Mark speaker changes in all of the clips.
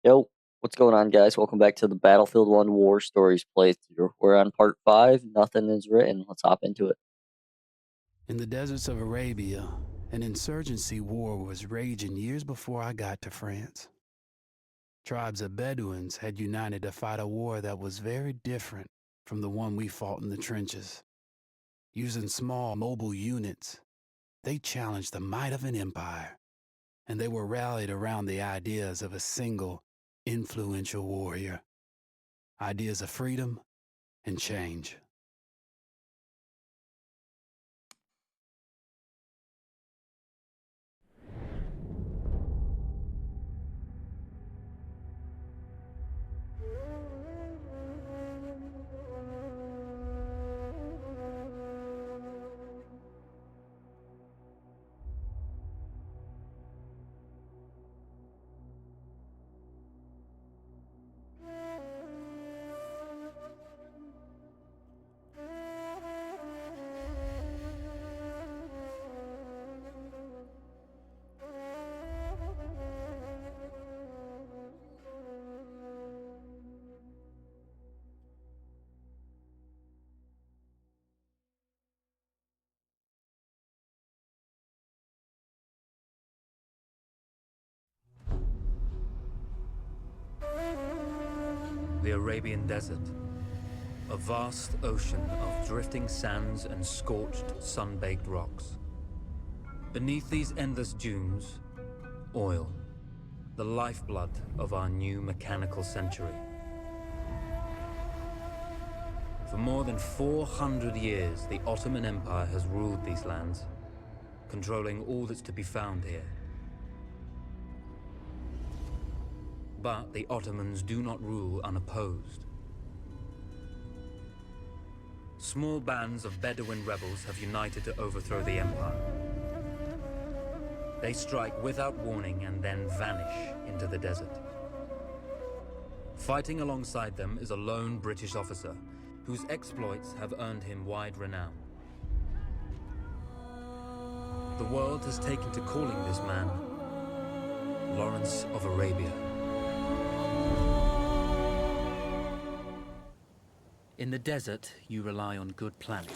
Speaker 1: Yo, what's going on, guys? Welcome back to the Battlefield 1 War Stories playthrough. We're on part 5. Nothing is written. Let's hop into it.
Speaker 2: In the deserts of Arabia, an insurgency war was raging years before I got to France. Tribes of Bedouins had united to fight a war that was very different from the one we fought in the trenches. Using small, mobile units, they challenged the might of an empire, and they were rallied around the ideas of a single, influential warrior. Ideas of freedom and change.
Speaker 3: The Arabian Desert, a vast ocean of drifting sands and scorched, sun-baked rocks. Beneath these endless dunes, oil, the lifeblood of our new mechanical century. For more than 400 years, the Ottoman Empire has ruled these lands, controlling all that's to be found here. But the Ottomans do not rule unopposed. Small bands of Bedouin rebels have united to overthrow the empire. They strike without warning and then vanish into the desert. Fighting alongside them is a lone British officer, whose exploits have earned him wide renown. The world has taken to calling this man Lawrence of Arabia. In the desert, you rely on good planning.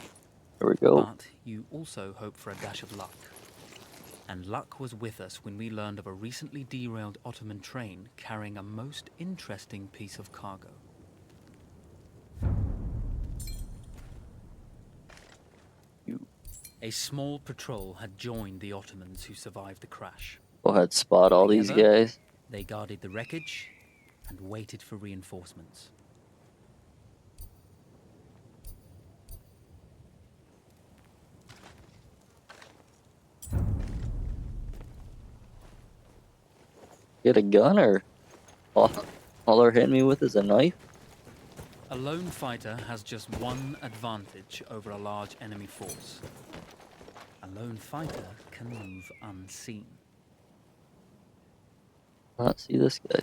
Speaker 1: Here we go.
Speaker 3: But you also hope for a dash of luck. And luck was with us when we learned of a recently derailed Ottoman train carrying a most interesting piece of cargo. A small patrol had joined the Ottomans who survived the crash.
Speaker 1: Go ahead, spot all these
Speaker 3: Together,
Speaker 1: guys.
Speaker 3: They guarded the wreckage and waited for reinforcements.
Speaker 1: Get a gun or all they're hitting me with is a knife?
Speaker 3: A lone fighter has just one advantage over a large enemy force. A lone fighter can move unseen.
Speaker 1: Not see this guy.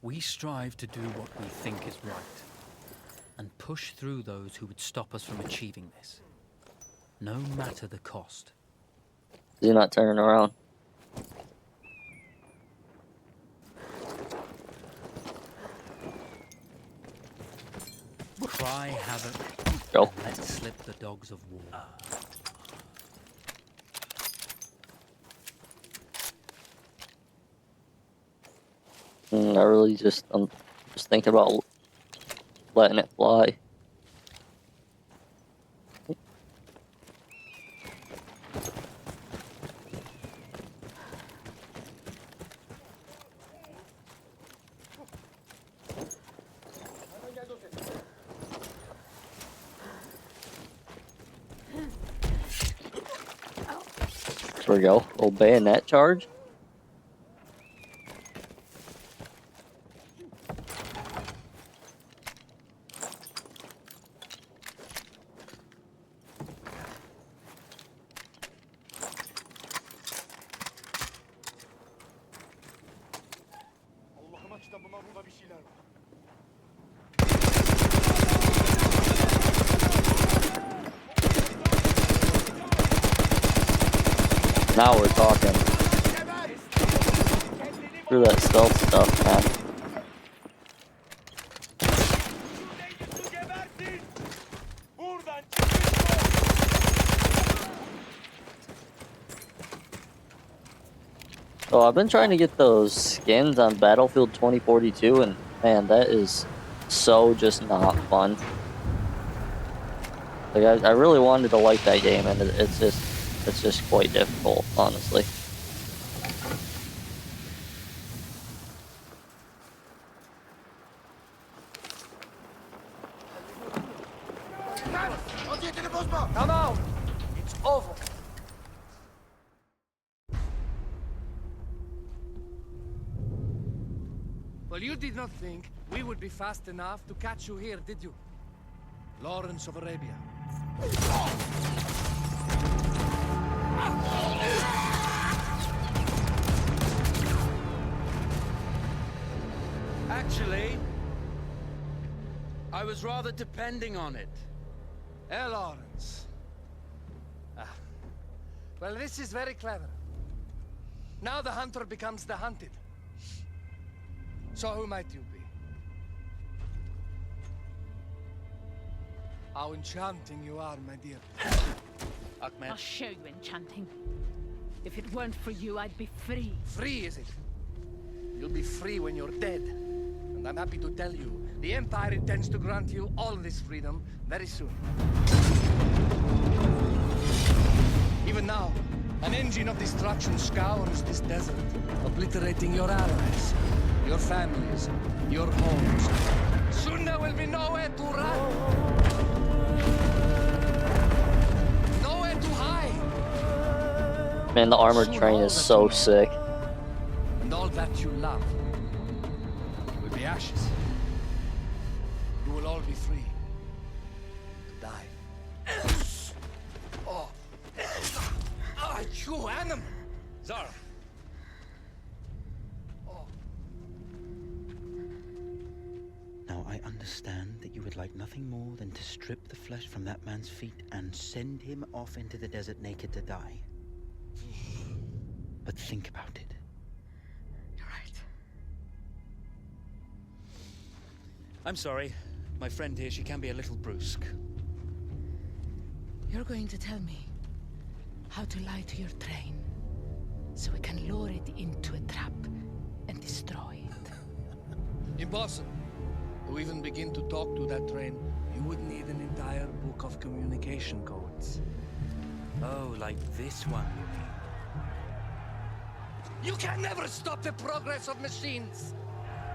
Speaker 3: We strive to do what we think is right, and push through those who would stop us from achieving this, no matter the cost.
Speaker 1: Is he not turning around?
Speaker 3: Cry havoc,
Speaker 1: Go.
Speaker 3: and let slip the dogs of war.
Speaker 1: I really just, I'm just thinking about letting it fly. There we go. Old bayonet charge. Now we're talking. through that stealth stuff, man. So I've been trying to get those skins on Battlefield 2042, and man, that is so just not fun. Like I really wanted to like that game, and it's just quite difficult, honestly.
Speaker 4: Come out! It's over. Well, you did not think we would be fast enough to catch you here, did you? Lawrence of Arabia.
Speaker 5: Actually, I was rather depending on it.
Speaker 4: Lawrence. Well, this is very clever. Now the hunter becomes the hunted. So who might you be? How enchanting you are, my dear.
Speaker 5: Ahmed.
Speaker 6: I'll show you enchanting. If it weren't for you, I'd be free.
Speaker 4: Free, is it? You'll be free when you're dead. And I'm happy to tell you, the Empire intends to grant you all this freedom very soon. Even now, an engine of destruction scours this desert, obliterating your allies, your families, your homes. Soon there will be nowhere to run. Nowhere to hide.
Speaker 1: Man, the armored
Speaker 4: Soon
Speaker 1: train
Speaker 4: all
Speaker 1: is
Speaker 4: that
Speaker 1: so
Speaker 4: you love,
Speaker 1: sick.
Speaker 4: And all that you love will be ashes. You will all be free to die. Oh, you animal!
Speaker 5: Zara.
Speaker 4: Oh.
Speaker 7: Now, I understand that you would like nothing more than to strip the flesh from that man's feet and send him off into the desert naked to die. But think about it.
Speaker 6: You're right.
Speaker 5: I'm sorry. My friend here, she can be a little brusque.
Speaker 6: You're going to tell me how to lie to your train, so we can lure it into a trap and destroy it.
Speaker 4: Impossible. To even begin to talk to that train, you would need an entire book of communication codes.
Speaker 5: Oh, like this one, you mean?
Speaker 4: You can never stop the progress of machines.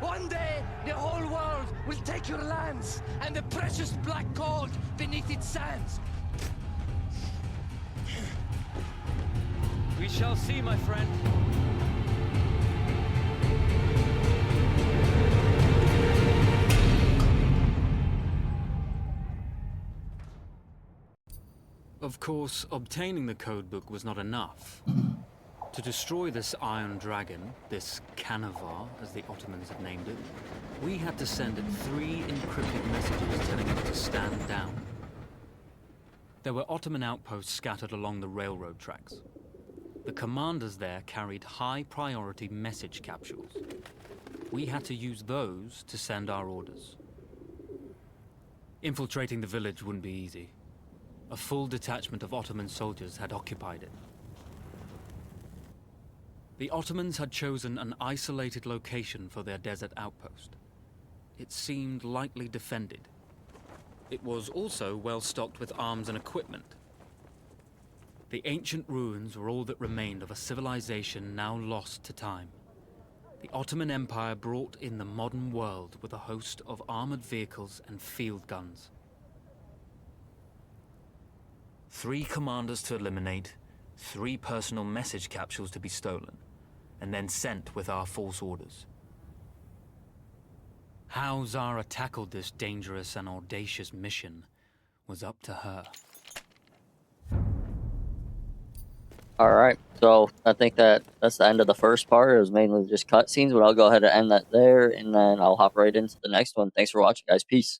Speaker 4: One day, the whole world will take your lands and the precious black gold beneath its sands.
Speaker 5: We shall see, my friend. Of course, obtaining the codebook was not enough. To destroy this Iron Dragon, this Canavar, as the Ottomans had named it, we had to send it 3 encrypted messages telling it to stand down. There were Ottoman outposts scattered along the railroad tracks. The commanders there carried high-priority message capsules. We had to use those to send our orders. Infiltrating the village wouldn't be easy. A full detachment of Ottoman soldiers had occupied it. The Ottomans had chosen an isolated location for their desert outpost. It seemed lightly defended. It was also well stocked with arms and equipment. The ancient ruins were all that remained of a civilization now lost to time. The Ottoman Empire brought in the modern world with a host of armored vehicles and field guns. 3 commanders to eliminate, 3 personal message capsules to be stolen, and then sent with our false orders. How Zara tackled this dangerous and audacious mission was up to her.
Speaker 1: Alright, so I think that's the end of the first part. It was mainly just cutscenes, but I'll go ahead and end that there, and then I'll hop right into the next one. Thanks for watching, guys. Peace.